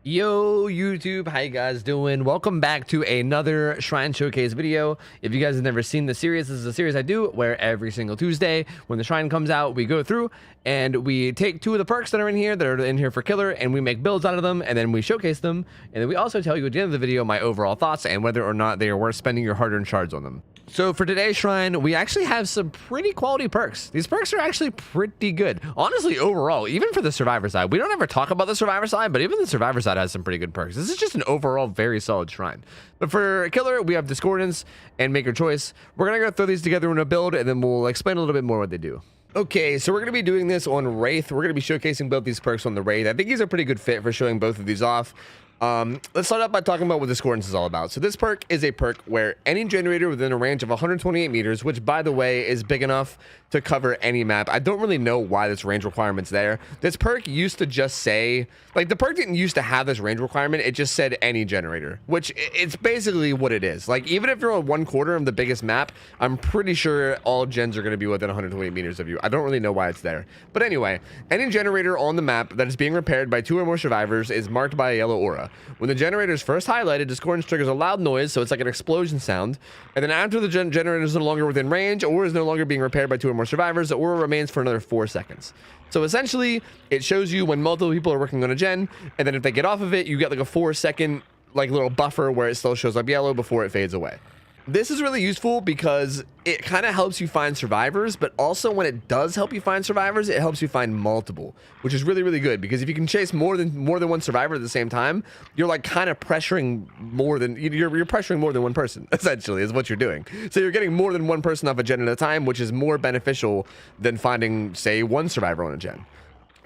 Yo YouTube, how you guys doing? Welcome back to another Shrine Showcase video. If you guys have never seen the series, this is a series I do where every single Tuesday when the shrine comes out, we go through and we take two of the perks that are in here for killer, and we make builds out of them, and then we showcase them, and then we also tell you at the end of the video my overall thoughts and whether or not they are worth spending your hard-earned shards on them. So for today's shrine, we actually have some pretty quality perks. These perks are actually pretty good. Honestly, overall, even for the survivor side, we don't ever talk about the survivor side, but even the survivor side has some pretty good perks. This is just an overall very solid shrine. But for killer, we have discordance and make your choice. We're gonna go throw these together in a build, and then we'll explain a little bit more what they do. Okay, so we're going to be doing this on Wraith. We're going to be showcasing both these perks on the Wraith. I think he's a pretty good fit for showing both of these off. Let's start out by talking about what discordance is all about. So this perk is a perk where any generator within a range of 128 meters, which by the way is big enough to cover any map. I don't really know why this range requirement's there. This perk used to just say, like, the perk didn't used to have this range requirement. It just said any generator, which it's basically what it is. Like, even if you're on 1/4 of the biggest map, I'm pretty sure all gens are going to be within 128 meters of you. I don't really know why it's there. But anyway, any generator on the map that is being repaired by 2 or more survivors is marked by a yellow aura. When the generator is first highlighted, discordance triggers a loud noise, so it's like an explosion sound. And then after the generator is no longer within range or is no longer being repaired by 2 or more survivors, the aura remains for another 4 seconds. So essentially, it shows you when multiple people are working on a gen, and then if they get off of it, you get like a 4-second like little buffer where it still shows up yellow before it fades away. This is really useful because it kind of helps you find survivors, but also when it does help you find survivors, it helps you find multiple, which is really, really good, because if you can chase more than one survivor at the same time, you're like kind of pressuring more than you're pressuring more than one person, essentially, is what you're doing. So you're getting more than one person off a gen at a time, which is more beneficial than finding, say, one survivor on a gen.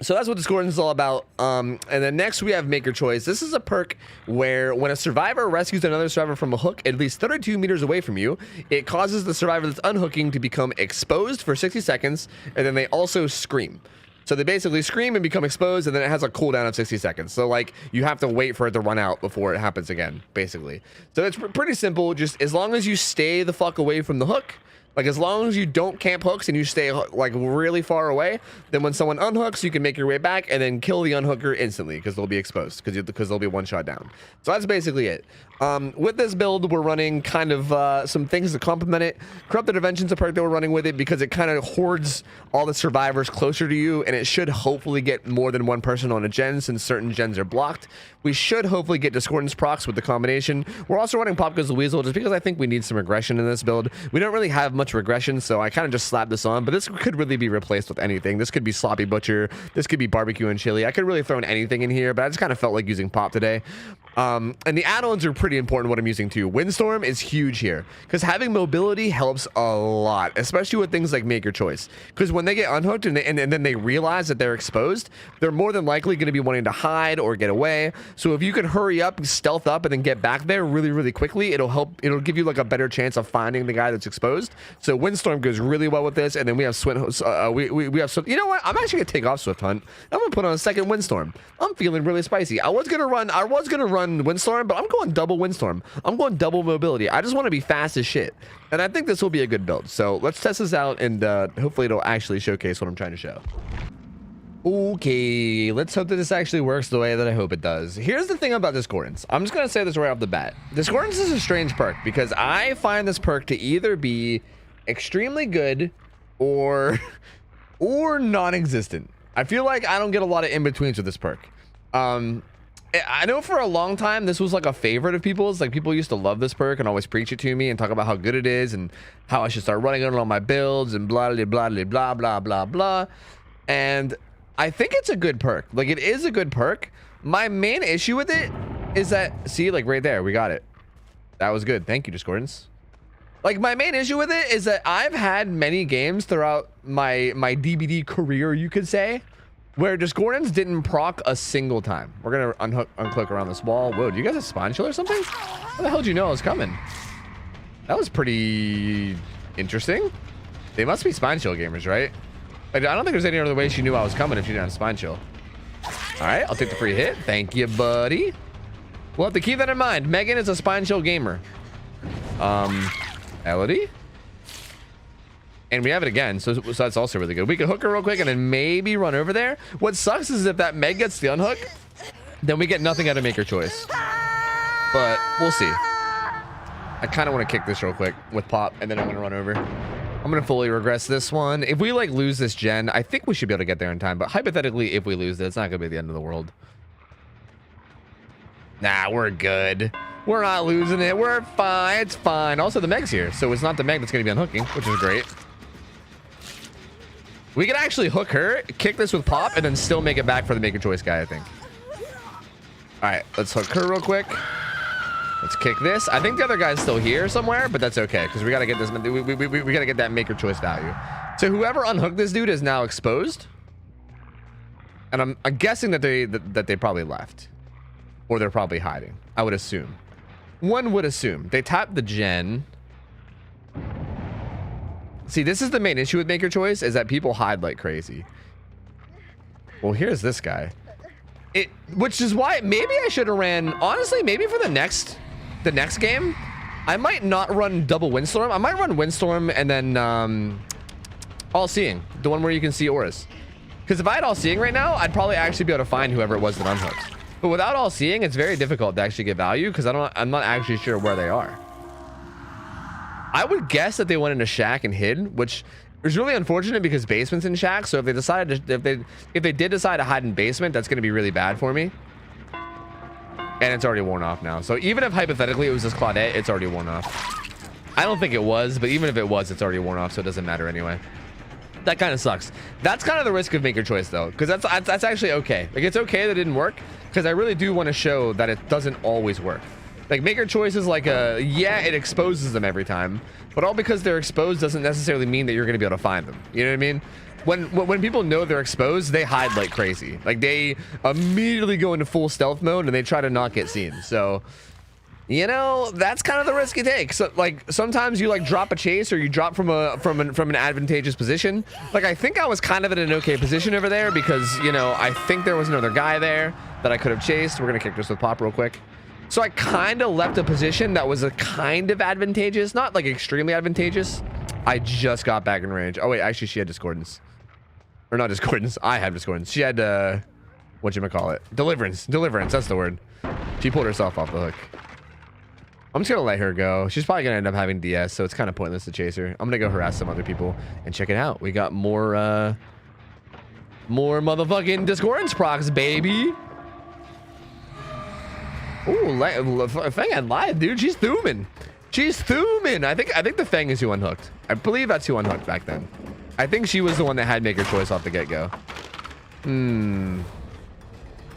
So that's what discordance is all about. And then next we have make your choice. This is a perk where when a survivor rescues another survivor from a hook at least 32 meters away from you, it causes the survivor that's unhooking to become exposed for 60 seconds, and then they also scream. So they basically scream and become exposed, and then it has a cooldown of 60 seconds. So like you have to wait for it to run out before it happens again, basically. So it's pretty simple. Just as long as you stay the fuck away from the hook, like as long as you don't camp hooks and you stay like really far away, then when someone unhooks, you can make your way back and then kill the unhooker instantly because they'll be exposed, because they'll be one shot down. So that's basically it. With this build, we're running kind of some things to complement it. Corrupted Intervention's a perk that we're running with it because it kind of hoards all the survivors closer to you, and it should hopefully get more than one person on a gen since certain gens are blocked. We should hopefully get discordance procs with the combination. We're also running Pop Goes the Weasel just because I think we need some regression in this build. We don't really have much regression, so I kind of just slapped this on, but this could really be replaced with anything. This could be Sloppy Butcher, this could be Barbecue and Chili. I could really throw in anything in here, but I just kind of felt like using Pop today. And the add-ons are pretty important, what I'm using too. Windstorm is huge here because having mobility helps a lot, especially with things like make your choice, because when they get unhooked and then they realize that they're exposed, they're more than likely going to be wanting to hide or get away. So if you can hurry up, stealth up, and then get back there really, really quickly, it'll give you like a better chance of finding the guy that's exposed. So Windstorm goes really well with this. And then we have Swift. We have Swift. You know what? I'm actually gonna take off Swift Hunt. I'm gonna put on a second Windstorm. I'm feeling really spicy. I was gonna run Windstorm, but I'm going double Windstorm. I'm going double mobility. I just want to be fast as shit, and I think this will be a good build. So let's test this out, and hopefully it'll actually showcase what I'm trying to show. Okay, let's hope that this actually works the way that I hope it does. Here's the thing about discordance. I'm just gonna say this right off the bat. Discordance is a strange perk because I find this perk to either be extremely good or non-existent. I feel like I don't get a lot of in-betweens with this perk. I know for a long time this was like a favorite of people's. Like people used to love this perk and always preach it to me and talk about how good it is and how I should start running it on my builds and blah blah blah blah blah blah blah. And I think it's a good perk. Like it is a good perk. My main issue with it is that, see, like right there, we got it. That was good. Thank you, discordance. Like my main issue with it is that I've had many games throughout my DBD career, you could say, where discordance didn't proc a single time. We're gonna unclick around this wall. Whoa, do you guys have spawn chill or something? How the hell did you know I was coming? That was pretty interesting. They must be spawn chill gamers, right? I don't think there's any other way she knew I was coming if she didn't have spawn chill. All right, I'll take the free hit. Thank you, buddy. We'll have to keep that in mind. Megan is a spawn chill gamer. Elodie? And we have it again, so that's also really good. We can hook her real quick and then maybe run over there. What sucks is if that Meg gets the unhook, then we get nothing out of Make Your Choice. But we'll see. I kind of want to kick this real quick with Pop, and then I'm going to run over. I'm going to fully regress this one. If we like lose this gen, I think we should be able to get there in time. But hypothetically, if we lose it, it's not going to be the end of the world. Nah, we're good. We're not losing it. We're fine. It's fine. Also, the Meg's here, so it's not the Meg that's going to be unhooking, which is great. We can actually hook her, kick this with Pop, and then still make it back for the Make Your Choice guy, I think. All right, let's hook her real quick. Let's kick this. I think the other guy's still here somewhere, but that's okay because we got to get this. We got to get that Make Your Choice value. So whoever unhooked this dude is now exposed, and I'm guessing that they probably left, or they're probably hiding. I would assume. One would assume they tapped the gen. See, this is the main issue with Make Your Choice is that people hide like crazy. Well, here's this guy. Which is why maybe I should have ran. Honestly, maybe for the next game, I might not run double Windstorm. I might run Windstorm and then All Seeing, the one where you can see auras. Because if I had All Seeing right now, I'd probably actually be able to find whoever it was that unhooked. But without All Seeing, it's very difficult to actually get value because I'm not actually sure where they are. I would guess that they went into Shack and hid, which is really unfortunate because basement's in Shack. So if they decided to, if they did decide to hide in basement, that's going to be really bad for me. And it's already worn off now. So even if hypothetically it was just Claudette, it's already worn off. I don't think it was, but even if it was, it's already worn off, so it doesn't matter anyway. That kind of sucks. That's kind of the risk of Make Your Choice though, because that's actually okay. Like it's okay that it didn't work, because I really do want to show that it doesn't always work. Like Make Your Choice is like yeah, it exposes them every time, but all because they're exposed doesn't necessarily mean that you're going to be able to find them. You know what I mean? When people know they're exposed, they hide like crazy. Like they immediately go into full stealth mode and they try to not get seen. So, you know, that's kind of the risk you take. So like sometimes you like drop a chase or you drop from an advantageous position. Like I think I was kind of in an okay position over there because, you know, I think there was another guy there that I could have chased. We're going to kick this with Pop real quick. So I kind of left a position that was a kind of advantageous, not like extremely advantageous. I just got back in range. Oh wait, actually she had discordance. Or not discordance, I had discordance. She had whatchamacallit? Deliverance, that's the word. She pulled herself off the hook. I'm just gonna let her go. She's probably gonna end up having DS, so it's kind of pointless to chase her. I'm gonna go harass some other people and check it out. We got more motherfucking discordance procs, baby. Ooh, Feng had lied, dude. She's Thuman. She's Thuman. I think the Feng is who unhooked. I believe that's who unhooked back then. I think she was the one that had Make Her Choice off the get-go.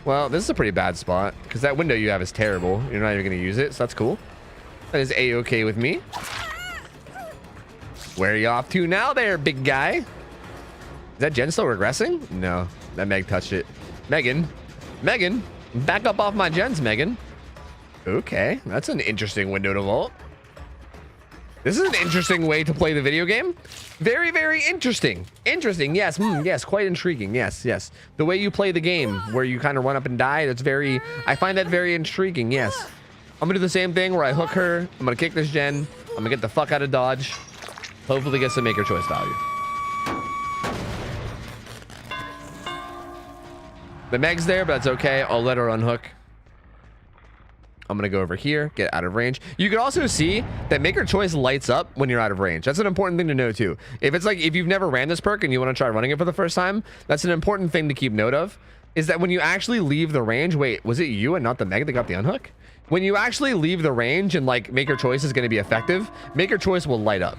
Well, this is a pretty bad spot because that window you have is terrible. You're not even going to use it, so that's cool. That is A-okay with me. Where are you off to now there, big guy? Is that Jen still regressing? No, that Meg touched it. Megan, back up off my gens, Megan. Okay, that's an interesting window to vault. This is an interesting way to play the video game. Very, very interesting. Interesting, yes. Yes, quite intriguing. Yes. The way you play the game, where you kind of run up and die, that's very... I find that very intriguing, yes. I'm going to do the same thing where I hook her. I'm going to kick this gen. I'm going to get the fuck out of dodge. Hopefully get some Make Her Choice value. The Meg's there, but that's okay. I'll let her unhook. I'm gonna go over here, get out of range. You can also see that Make Her Choice lights up when you're out of range. That's an important thing to know too. If it's like, if you've never ran this perk and you want to try running it for the first time, that's an important thing to keep note of, is that when you actually leave the range, wait, was it you and not the Meg that got the unhook? When you actually leave the range and like Make Her Choice is gonna be effective, Make Her Choice will light up.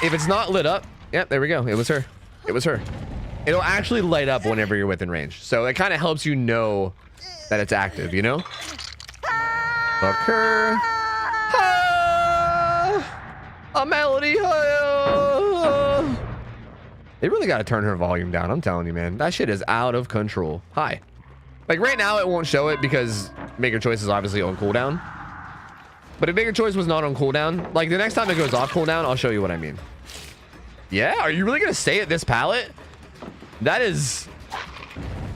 If it's not lit up, yeah, there we go. It was her. It'll actually light up whenever you're within range. So it kind of helps you know that it's active, you know? Hook her. A melody. They really got to turn her volume down. I'm telling you, man. That shit is out of control. Hi. Like right now, it won't show it because Make Her Choice is obviously on cooldown. But if Make Her Choice was not on cooldown, like the next time it goes off cooldown, I'll show you what I mean. Yeah? Are you really going to stay at this pallet? That is...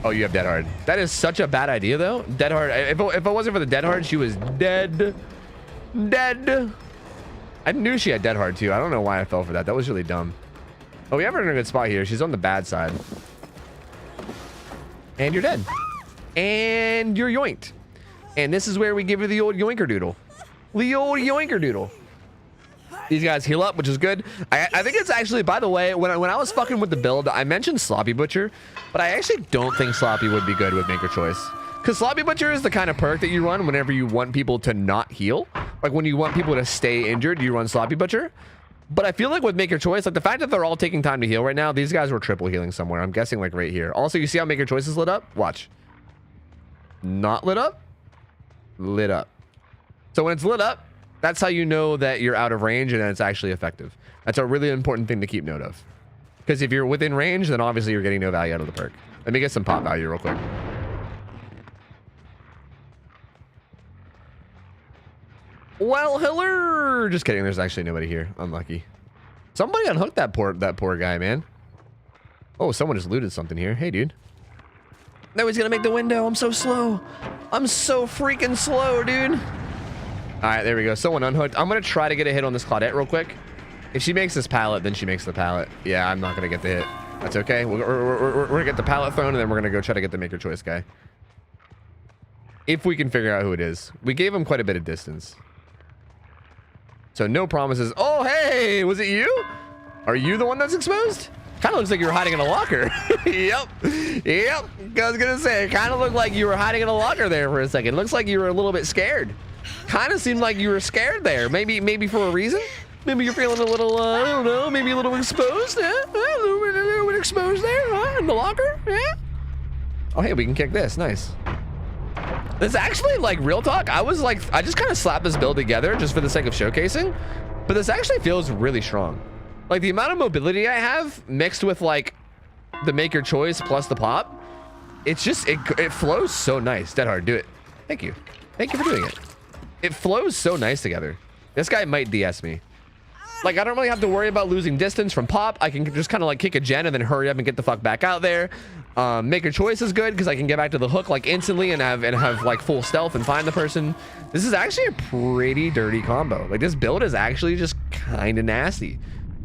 Oh, you have Dead Hard. That is such a bad idea, though. Dead Hard. If it wasn't for the Dead Hard, she was dead. Dead. I knew she had Dead Hard, too. I don't know why I fell for that. That was really dumb. Oh, we have her in a good spot here. She's on the bad side. And you're dead. and you're yoinked. And this is where we give you the old yoinker doodle. The old yoinker doodle. These guys heal up, which is good. I think it's actually, by the way, when I was fucking with the build, I mentioned Sloppy Butcher, but I actually don't think Sloppy would be good with Maker Choice. Because Sloppy Butcher is the kind of perk that you run whenever you want people to not heal. Like when you want people to stay injured, you run Sloppy Butcher. But I feel like with Maker Choice, like the fact that they're all taking time to heal right now, these guys were triple healing somewhere. I'm guessing like right here. Also, you see how Maker Choice is lit up? Watch. Not lit up? Lit up. So when it's lit up, that's how you know that you're out of range and it's actually effective. That's a really important thing to keep note of. Because if you're within range, then obviously you're getting no value out of the perk. Let me get some pop value real quick. Well, hello. Just kidding. There's actually nobody here. Unlucky. Somebody unhooked that poor guy, man. Oh, someone just looted something here. Hey, dude. No, he's gonna make the window. I'm so slow. I'm so freaking slow, dude. All right, there we go. Someone unhooked. I'm gonna try to get a hit on this Claudette real quick. If she makes this pallet, then she makes the pallet. Yeah, I'm not gonna get the hit. That's okay. We're gonna get the pallet thrown, and then we're gonna go try to get the Maker Choice guy. If we can figure out who it is. We gave him quite a bit of distance. So no promises. Oh, hey, was it you? Are you the one that's exposed? Kind of looks like you were hiding in a locker. Yep. Yep. I was going to say, it kind of looked like you were hiding in a locker there for a second. Looks like you were a little bit scared. Kind of seemed like you were scared there. Maybe for a reason. Maybe you're feeling a little, I don't know, maybe a little exposed. Yeah? A little bit exposed there, huh? In the locker. Yeah. Oh, hey, we can kick this. Nice. This actually, like, real talk, I just kind of slapped this build together just for the sake of showcasing, but this actually feels really strong. Like, the amount of mobility I have mixed with, like, the Maker Choice plus the pop, it's just, it flows so nice. Dead hard, do it. Thank you. Thank you for doing it. It flows so nice together. This guy might DS me. Like, I don't really have to worry about losing distance from pop. I can just kind of, like, kick a gen and then hurry up and get the fuck back out there. Maker Choice is good because I can get back to the hook like instantly and have like full stealth and find the person. This is actually a pretty dirty combo. Like, this build is actually just kind of nasty.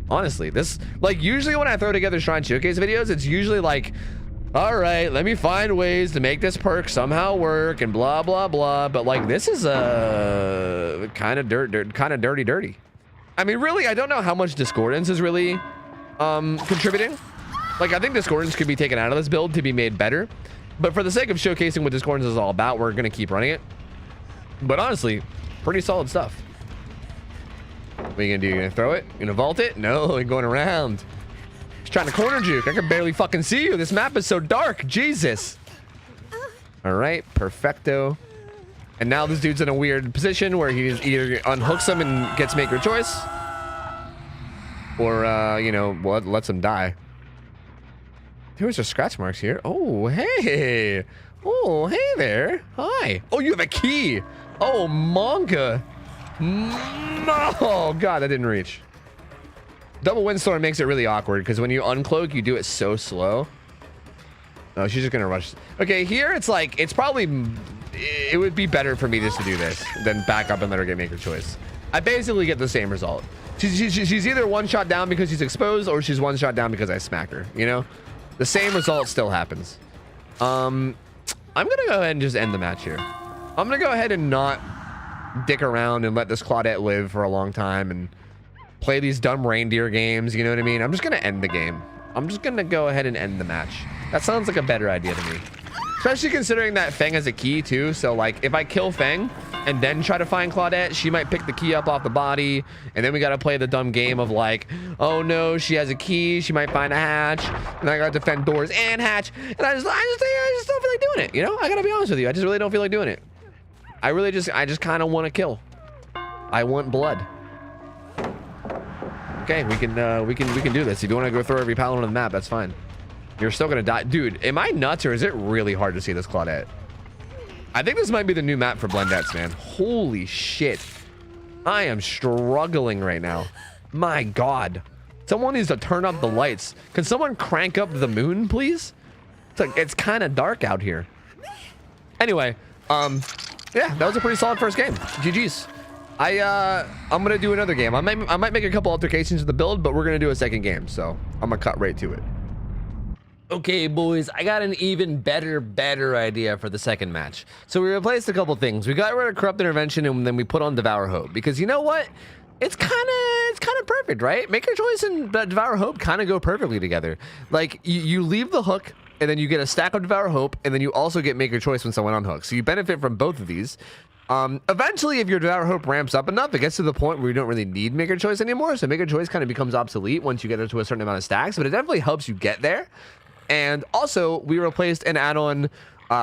Honestly, this, like, usually when I throw together Shrine Showcase videos, it's usually like, all right, let me find ways to make this perk somehow work and blah, blah, blah. But like, this is a kind of dirty. I mean, really, I don't know how much Discordance is really contributing. Like, I think Discordance could be taken out of this build to be made better. But for the sake of showcasing what Discordance is all about, we're going to keep running it. But honestly, pretty solid stuff. What are you going to do? You're going to throw it? You're going to vault it? No, you're going around. He's trying to corner juke. I can barely fucking see you. This map is so dark. Jesus. All right, perfecto. And now this dude's in a weird position where he's either unhooks him and gets Maker Choice, or, you know, what, lets him die. There's just scratch marks here. Oh, hey. Oh, hey there. Hi. Oh, you have a key. Oh, manga. No. Oh, God, that didn't reach. Double Windstorm makes it really awkward because when you uncloak, you do it so slow. Oh, she's just going to rush. Okay, here it's like, it's probably, it would be better for me just to do this than back up and let her get Maker Choice. I basically get the same result. She's either one shot down because she's exposed or she's one shot down because I smack her, you know? The same result still happens. I'm gonna go ahead and just end the match here. I'm gonna go ahead and not dick around and let this Claudette live for a long time and play these dumb reindeer games, you know what I mean? I'm just gonna end the game. I'm just gonna go ahead and end the match. That sounds like a better idea to me. Especially considering that Feng has a key too, so like if I kill Feng and then try to find Claudette, she might pick the key up off the body, and then we gotta play the dumb game of like, oh no, she has a key, she might find a hatch, and I gotta defend doors and hatch, and I just don't feel like doing it, you know? I gotta be honest with you, I just really don't feel like doing it. I just kind of want to kill. I want blood. Okay, we can do this. If you want to go throw every pallet on the map, that's fine. You're still gonna die. Dude, am I nuts or is it really hard to see this Claudette? I think this might be the new map for Blendettes, man. Holy shit. I am struggling right now. My God. Someone needs to turn up the lights. Can someone crank up the moon, please? It's like, it's kind of dark out here. Anyway, yeah, that was a pretty solid first game. GG's. I'm gonna do another game. I might make a couple altercations with the build, but we're gonna do a second game, so I'm gonna cut right to it. Okay, boys, I got an even better idea for the second match. So we replaced a couple things. We got rid of Corrupt Intervention, and then we put on Devour Hope, because you know what? It's kind of perfect, right? Make Your Choice and Devour Hope kind of go perfectly together. Like, you leave the hook, and then you get a stack of Devour Hope, and then you also get Make Your Choice when someone unhooks. So you benefit from both of these. Eventually, if your Devour Hope ramps up enough, it gets to the point where you don't really need Make Your Choice anymore. So Make Your Choice kind of becomes obsolete once you get into a certain amount of stacks, but it definitely helps you get there. And also, we replaced an add-on.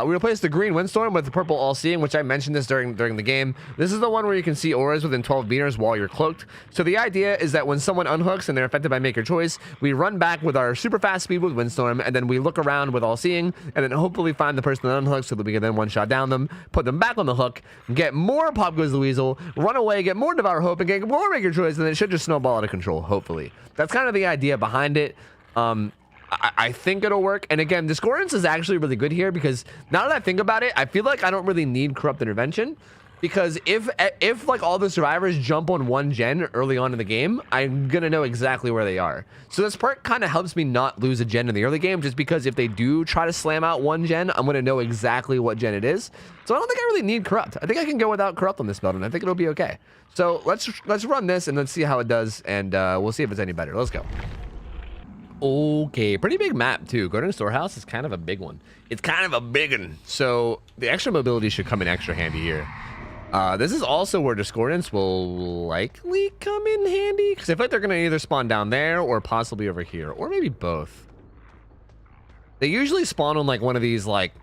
We replaced the green Windstorm with the purple All-Seeing, which I mentioned this during the game. This is the one where you can see auras within 12 meters while you're cloaked. So the idea is that when someone unhooks and they're affected by Make Your Choice, we run back with our super fast speed with Windstorm, and then we look around with All-Seeing, and then hopefully find the person that unhooks so that we can then one-shot down them, put them back on the hook, get more Pop Goes the Weasel, run away, get more Devour Hope, and get more Make Your Choice, and then it should just snowball out of control, hopefully. That's kind of the idea behind it. I think it'll work. And again, Discordance is actually really good here, because now that I think about it, I feel like I don't really need Corrupt Intervention, because if like all the survivors jump on one gen early on in the game, I'm gonna know exactly where they are. So this part kind of helps me not lose a gen in the early game, just because if they do try to slam out one gen, I'm gonna know exactly what gen it is. So I don't think I really need Corrupt. I think I can go without Corrupt on this build, and I think it'll be okay. So let's run this and let's see how it does, and we'll see if it's any better. Let's go. Okay, pretty big map too. Garden Storehouse is kind of a big one. It's kind of a big one. So the extra mobility should come in extra handy here. This is also where Discordance will likely come in handy, because I feel like they're going to either spawn down there or possibly over here, or maybe both. They usually spawn on like one of these, like,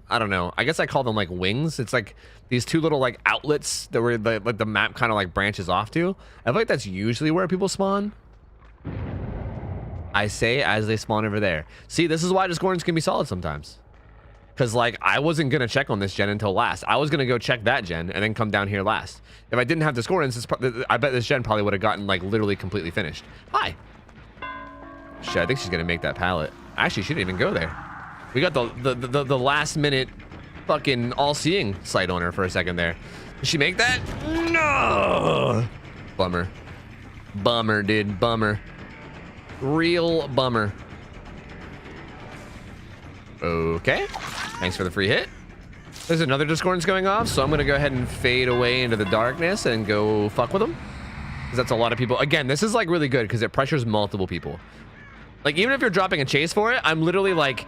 I don't know, I guess I call them like wings. It's like these two little like outlets that where the map kind of like branches off to. I feel like that's usually where people spawn. I say as they spawn over there. See, this is why Discordance can be solid sometimes. Because, like, I wasn't going to check on this gen until last. I was going to go check that gen and then come down here last. If I didn't have Discordance, I bet this gen probably would have gotten, like, literally completely finished. Hi. Shit, I think she's going to make that pallet. Actually, she didn't even go there. We got the last minute fucking All-Seeing sight on her for a second there. Did she make that? No! Bummer. Bummer, dude. Bummer. Real bummer. Okay. Thanks for the free hit. There's another Discordance going off, so I'm going to go ahead and fade away into the darkness and go fuck with them. Because that's a lot of people. Again, this is like really good because it pressures multiple people. Like, even if you're dropping a chase for it, I'm literally like...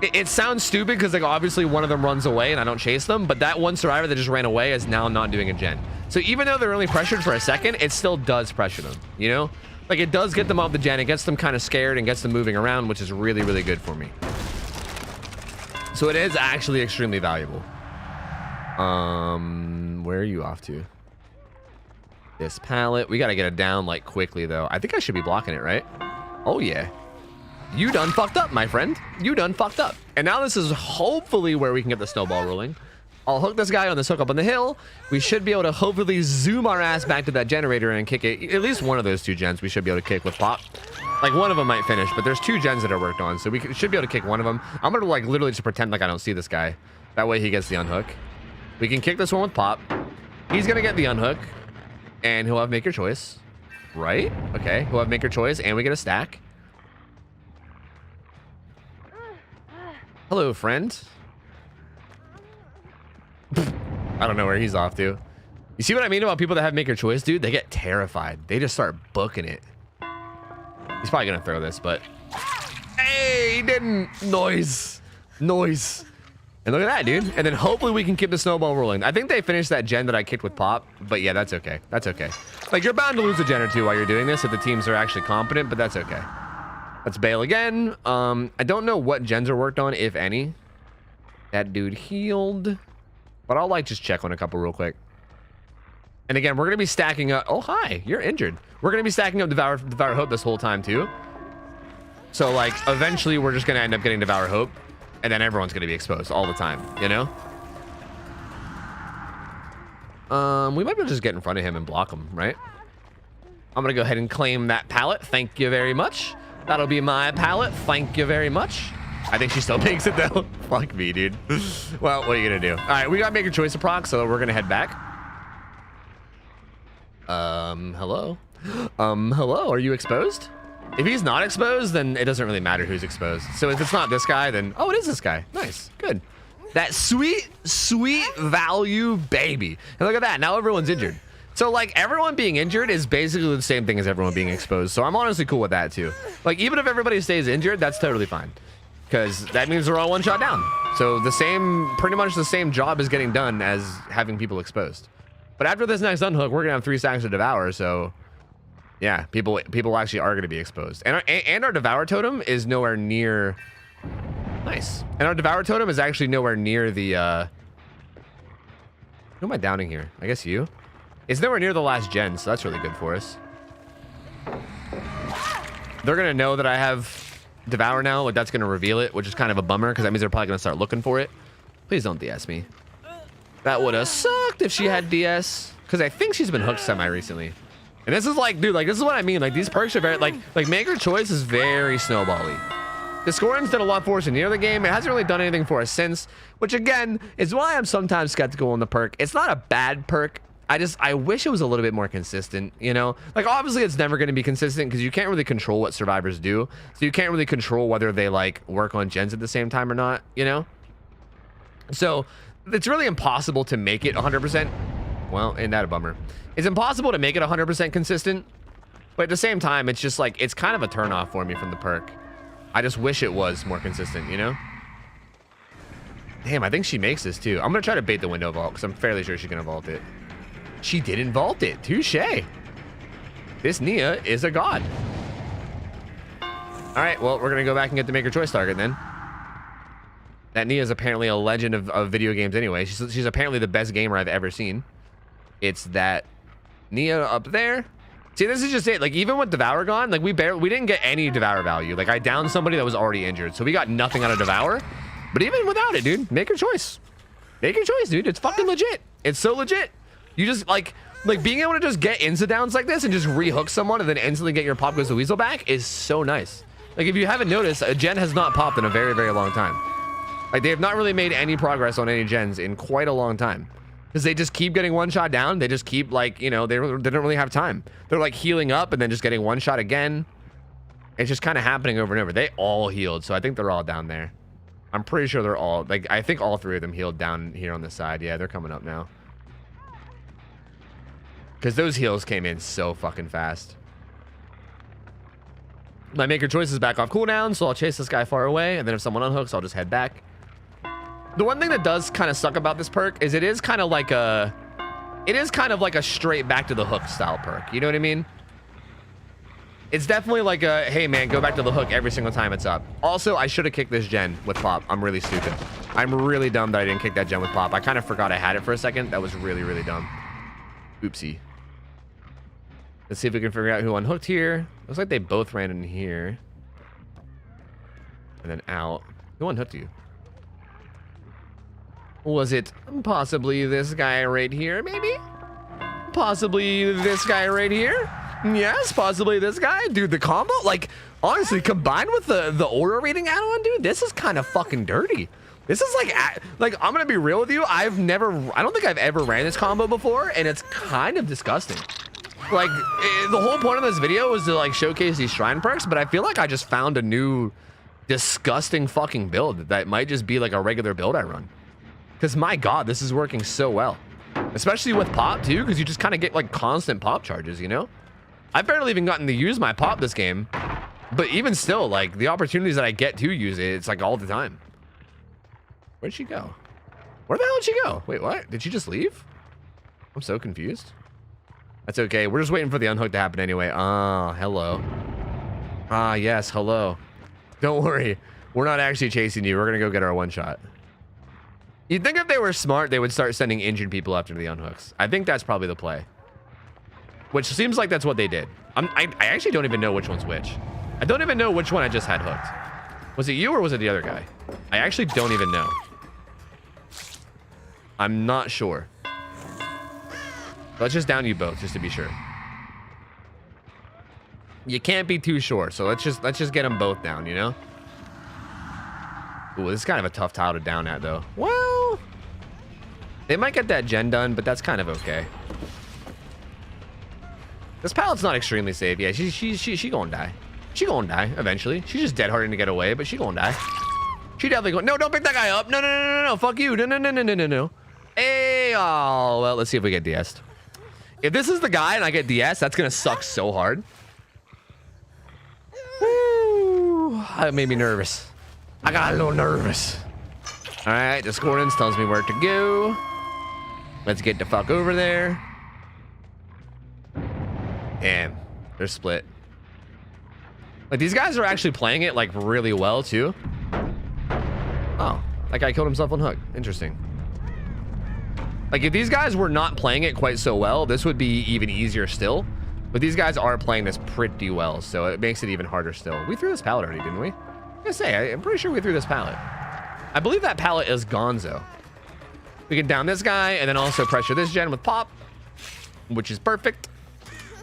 It sounds stupid because, like, obviously one of them runs away and I don't chase them, but that one survivor that just ran away is now not doing a gen. So even though they're only pressured for a second, it still does pressure them, you know? Like, it does get them off the gen. It gets them kind of scared and gets them moving around, which is really, really good for me. So it is actually extremely valuable. Where are you off to? This pallet. We got to get it down, like, quickly, though. I think I should be blocking it, right? Oh, yeah. You done fucked up, my friend. You done fucked up. And now this is hopefully where we can get the snowball rolling. I'll hook this guy on this hook up on the hill. We should be able to hopefully zoom our ass back to that generator and kick it. At least one of those two gens we should be able to kick with Pop. Like, one of them might finish, but there's two gens that are worked on, so we should be able to kick one of them. I'm gonna, like, literally just pretend like I don't see this guy. That way he gets the unhook. We can kick this one with Pop. He's gonna get the unhook, and he'll have Make Your Choice. Right? Okay, he'll have Make Your Choice, and we get a stack. Hello, friend. I don't know where he's off to. You see what I mean about people that have Make Your Choice, dude? They get terrified. They just start booking it. He's probably gonna throw this, but... Hey, he didn't. Noise. Noise. And look at that, dude. And then hopefully we can keep the snowball rolling. I think they finished that gen that I kicked with Pop, but yeah, that's okay. That's okay. Like, you're bound to lose a gen or two while you're doing this if the teams are actually competent, but that's okay. Let's bail again. I don't know what gens are worked on, if any. That dude healed. But I'll, like, just check on a couple real quick. And again, we're going to be stacking up... Oh, hi. You're injured. We're going to be stacking up Devour Hope this whole time, too. So, like, eventually we're just going to end up getting Devour Hope. And then everyone's going to be exposed all the time, you know? We might be able to just get in front of him and block him, right? I'm going to go ahead and claim that pallet. Thank you very much. That'll be my pallet. Thank you very much. I think she still makes it, though. Fuck me, dude. Well, what are you going to do? All right, we got to make a choice of proc, so we're going to head back. Hello? Hello? Are you exposed? If he's not exposed, then it doesn't really matter who's exposed. So if it's not this guy, then... Oh, it is this guy. Nice. Good. That sweet, sweet value baby. And look at that. Now everyone's injured. So, like, everyone being injured is basically the same thing as everyone being exposed. So I'm honestly cool with that, too. Like, even if everybody stays injured, that's totally fine. Because that means they're all one shot down. So the same... Pretty much the same job is getting done as having people exposed. But after this next unhook, we're going to have 3 stacks to devour, so... Yeah, people actually are going to be exposed. And our Devour Totem is nowhere near... Nice. And our Devour Totem is actually nowhere near the... Who am I downing here? I guess you? It's nowhere near the last gen, so that's really good for us. They're going to know that I have Devour now. Like, that's going to reveal it, which is kind of a bummer, because that means they're probably going to start looking for it. Please don't DS me. That would have sucked if she had DS, because I think she's been hooked semi-recently. And this is like, dude, like, this is what I mean. Like, these perks are very, like Maker Choice is very snowball-y. Discordance did a lot for us in the other game. It hasn't really done anything for us since, which, again, is why I'm sometimes skeptical on the perk. It's not a bad perk. I wish it was a little bit more consistent, you know? Like, obviously, it's never going to be consistent because you can't really control what survivors do. So you can't really control whether they, like, work on gens at the same time or not, you know? So it's really impossible to make it 100%. Well, ain't that a bummer? It's impossible to make it 100% consistent, but at the same time, it's just like, it's kind of a turnoff for me from the perk. I just wish it was more consistent, you know? Damn, I think she makes this too. I'm going to try to bait the window vault because I'm fairly sure she's going to vault it. She didn't vault it. Touche. This Nia is a god. All right, well, we're going to go back and get the Maker Choice target then. That Nia is apparently a legend of video games anyway. She's apparently the best gamer I've ever seen. It's that Nia up there. See, this is just it. Like, even with Devour gone, like, we didn't get any Devour value. Like, I downed somebody that was already injured, so we got nothing out of Devour. But even without it, dude, make your choice. Make your choice, dude. It's fucking legit. It's so legit. You just, like being able to just get insta downs like this and just rehook someone and then instantly get your Pop Goes the Weasel back is so nice. Like, if you haven't noticed, a gen has not popped in a very, very long time. Like, they have not really made any progress on any gens in quite a long time. Because they just keep getting one shot down. They just keep, like, you know, they don't really have time. They're, like, healing up and then just getting one shot again. It's just kind of happening over and over. They all healed, so I think they're all down there. I'm pretty sure they're all, like, I think all 3 of them healed down here on the side. Yeah, they're coming up now. Because those heals came in so fucking fast. My Maker Choice is back off cooldown, so I'll chase this guy far away, and then if someone unhooks, I'll just head back. The one thing that does kind of suck about this perk is it is kind of like a straight back to the hook style perk. You know what I mean? It's definitely like a, hey man, go back to the hook every single time it's up. Also, I should have kicked this gen with Pop. I'm really stupid. I'm really dumb that I didn't kick that gen with Pop. I kind of forgot I had it for a second. That was really, really dumb. Oopsie. Let's see if we can figure out who unhooked here. Looks like they both ran in here. And then out. Who unhooked you? Was it possibly this guy right here, maybe? Possibly this guy right here? Yes, possibly this guy. Dude, the combo, like, honestly, combined with the aura rating add-on, dude, this is kind of fucking dirty. This is like, I'm gonna be real with you. I don't think I've ever ran this combo before, and it's kind of disgusting. Like, the whole point of this video was to, like, showcase these shrine perks, but I feel like I just found a new disgusting fucking build that might just be like a regular build I run. Because, my God, this is working so well. Especially with Pop, too, because you just kind of get, like, constant Pop charges, you know? I've barely even gotten to use my Pop this game. But even still, like, the opportunities that I get to use it, it's, like, all the time. Where'd she go? Where the hell did she go? Wait, what? Did she just leave? I'm so confused. That's okay. We're just waiting for the unhook to happen anyway. Ah, hello. Ah, yes, hello. Don't worry. We're not actually chasing you. We're going to go get our one shot. You'd think if they were smart, they would start sending injured people after the unhooks. I think that's probably the play. Which seems like that's what they did. I actually don't even know which one's which. I don't even know which one I just had hooked. Was it you or was it the other guy? I actually don't even know. I'm not sure. Let's just down you both, just to be sure. You can't be too sure, so let's just get them both down, you know? Ooh, this is kind of a tough tile to down at, though. Well, they might get that gen done, but that's kind of okay. This pallet's not extremely safe. Yeah, she gonna die. She gonna die eventually. She's just dead harding to get away, but she gonna die. She definitely going. No, don't pick that guy up. No, no, no, no, no. Fuck you. No, no, no, no, no, no, no. Hey, oh, well, let's see if we get DS'd. If this is the guy and I get DS, that's gonna suck so hard. Woo. That made me nervous. I got a little nervous. All right, Discordance tells me where to go. Let's get the fuck over there. Damn, they're split. Like, these guys are actually playing it, like, really well, too. Oh, that guy killed himself on hook. Interesting. Like, if these guys were not playing it quite so well, this would be even easier still. But these guys are playing this pretty well, so it makes it even harder still. We threw this pallet already, didn't we? I'm gonna say, I'm pretty sure we threw this pallet. I believe that pallet is gonzo. We can down this guy and then also pressure this gen with pop, which is perfect.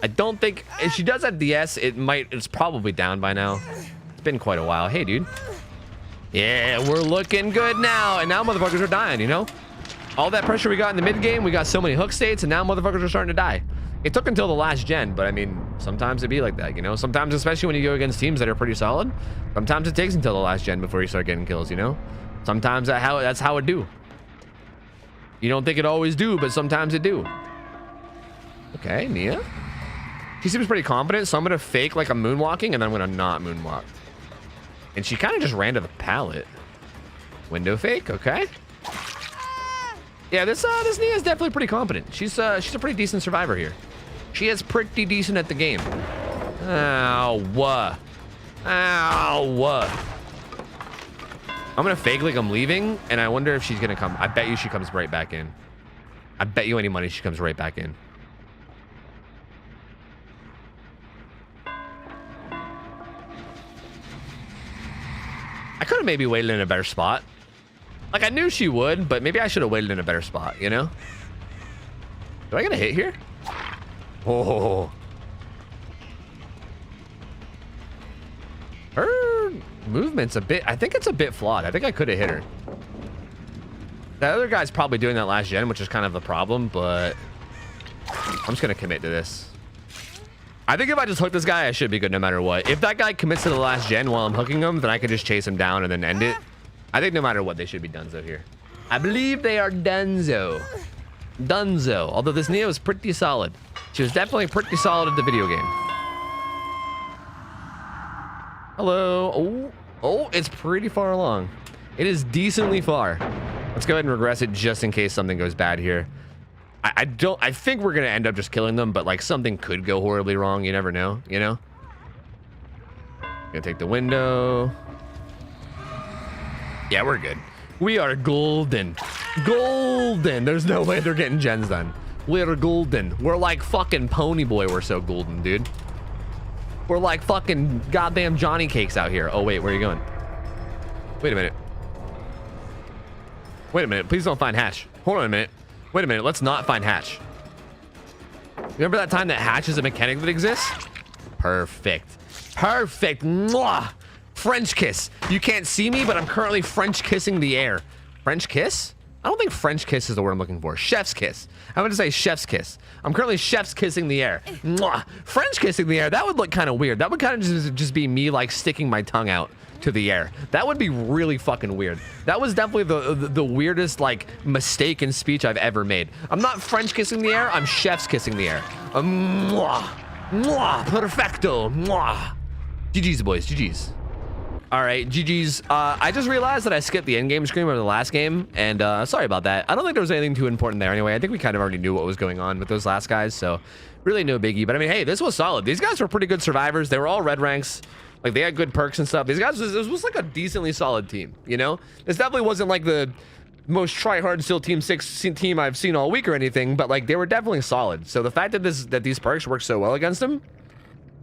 I don't think, if she does have DS, it's probably down by now. It's been quite a while. Hey, dude. Yeah, we're looking good now. And now motherfuckers are dying, you know? All that pressure we got in the mid game, we got so many hook states, and now motherfuckers are starting to die. It took until the last gen, but I mean, sometimes it'd be like that, you know? Sometimes, especially when you go against teams that are pretty solid, sometimes it takes until the last gen before you start getting kills, you know? Sometimes that's how it do. You don't think it always do, but sometimes it do. Okay, Nia. She seems pretty confident, so I'm gonna fake like I'm moonwalking, and then I'm gonna not moonwalk. And she kind of just ran to the pallet. Window fake, okay. Yeah, this Nia is definitely pretty competent. She's a pretty decent survivor here. She is pretty decent at the game. Ow, what? Ow, what? I'm gonna fake like I'm leaving, and I wonder if she's gonna come. I bet you she comes right back in. I bet you any money she comes right back in. I could have maybe waited in a better spot. Like, I knew she would, but maybe I should have waited in a better spot, you know? Do I get a hit here? Oh. Her movement's a bit, I think it's a bit flawed. I think I could have hit her. That other guy's probably doing that last gen, which is kind of the problem, but I'm just gonna commit to this. I think if I just hook this guy, I should be good no matter what. If that guy commits to the last gen while I'm hooking him, then I can just chase him down and then end it. I think no matter what, they should be donezo here. I believe they are donezo. Donezo. Although this Nia was pretty solid. She was definitely pretty solid at the video game. Hello. Oh, oh, it's pretty far along. It is decently far. Let's go ahead and regress it just in case something goes bad here. I think we're gonna end up just killing them, but like something could go horribly wrong. You never know, you know? Gonna take the window. Yeah, we're good. We are golden. Golden. There's no way they're getting gens done. We're golden. We're like fucking Ponyboy. We're so golden, dude. We're like fucking goddamn Johnny Cakes out here. Oh, wait, where are you going? Wait a minute. Wait a minute. Please don't find Hatch. Hold on a minute. Wait a minute. Let's not find Hatch. Remember that time that Hatch is a mechanic that exists? Perfect. Perfect. Mwah! French kiss. You can't see me, but I'm currently French kissing the air. French kiss? I don't think French kiss is the word I'm looking for. Chef's kiss. I'm going to say chef's kiss. I'm currently chef's kissing the air. Mwah! French kissing the air. That would look kind of weird. That would kind of just be me like sticking my tongue out to the air. That would be really fucking weird. That was definitely the weirdest like mistake in speech I've ever made. I'm not French kissing the air. I'm chef's kissing the air. Mwah! Mwah! Perfecto! Mwah! GG's, boys. GG's. All right, GG's. I just realized that I skipped the end game screen over the last game, and sorry about that. I don't think there was anything too important there anyway. I think we kind of already knew what was going on with those last guys, so really no biggie. But I mean, hey, this was solid. These guys were pretty good survivors. They were all red ranks. Like, they had good perks and stuff. These guys, this was like a decently solid team, you know? This definitely wasn't like the most try-hard still Team 6 team I've seen all week or anything, but like, they were definitely solid. So the fact that these perks work so well against them,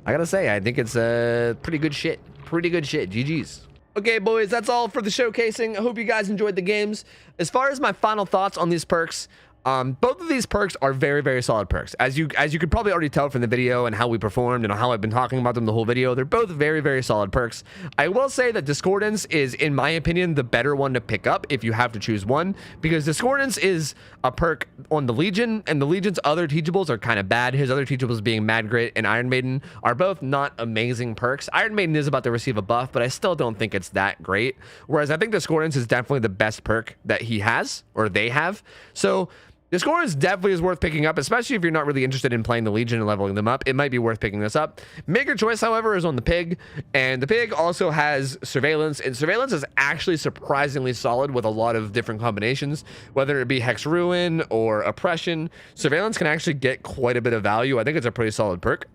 I gotta say, I think it's pretty good shit. Pretty good shit. GG's. Okay, boys, that's all for the showcasing. I hope you guys enjoyed the games. As far as my final thoughts on these perks, Both of these perks are very, very solid perks. As you could probably already tell from the video and how we performed and how I've been talking about them the whole video, they're both very, very solid perks. I will say that Discordance is, in my opinion, the better one to pick up if you have to choose one, because Discordance is a perk on the Legion, and the Legion's other teachables are kind of bad. His other teachables being Mad Grit and Iron Maiden are both not amazing perks. Iron Maiden is about to receive a buff, but I still don't think it's that great. Whereas I think Discordance is definitely the best perk that he has, or they have. So Discordance definitely is worth picking up, especially if you're not really interested in playing the Legion and leveling them up. It might be worth picking this up. Make your choice, however, is on the Pig, and the Pig also has Surveillance, and Surveillance is actually surprisingly solid with a lot of different combinations, whether it be Hex Ruin or Oppression. Surveillance can actually get quite a bit of value. I think it's a pretty solid perk.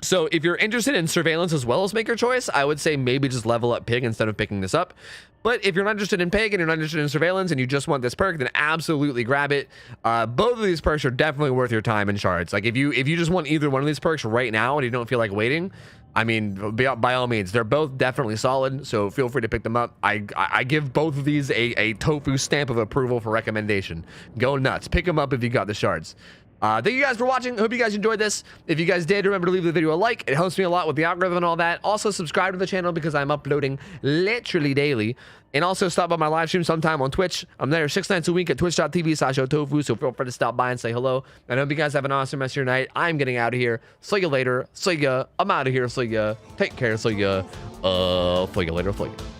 So if you're interested in Surveillance as well as Make Your Choice, I would say maybe just level up Pig instead of picking this up. But if you're not interested in Pig and you're not interested in Surveillance and you just want this perk, then absolutely grab it. Both of these perks are definitely worth your time in shards. Like if you just want either one of these perks right now and you don't feel like waiting, I mean, by all means, they're both definitely solid, so feel free to pick them up. I give both of these a tofu stamp of approval for recommendation. Go nuts. Pick them up if you got the shards. Thank you guys for watching. Hope you guys enjoyed this. If you guys did, remember to leave the video a like. It helps me a lot with the algorithm and all that. Also, subscribe to the channel because I'm uploading literally daily. And also stop by my live stream sometime on Twitch. I'm there 6 nights a week at twitch.tv/OhTofu, so feel free to stop by and say hello. And I hope you guys have an awesome rest of your night. I'm getting out of here. See you later. See ya. I'm out of here. See ya. Take care. See ya. See you later. See ya.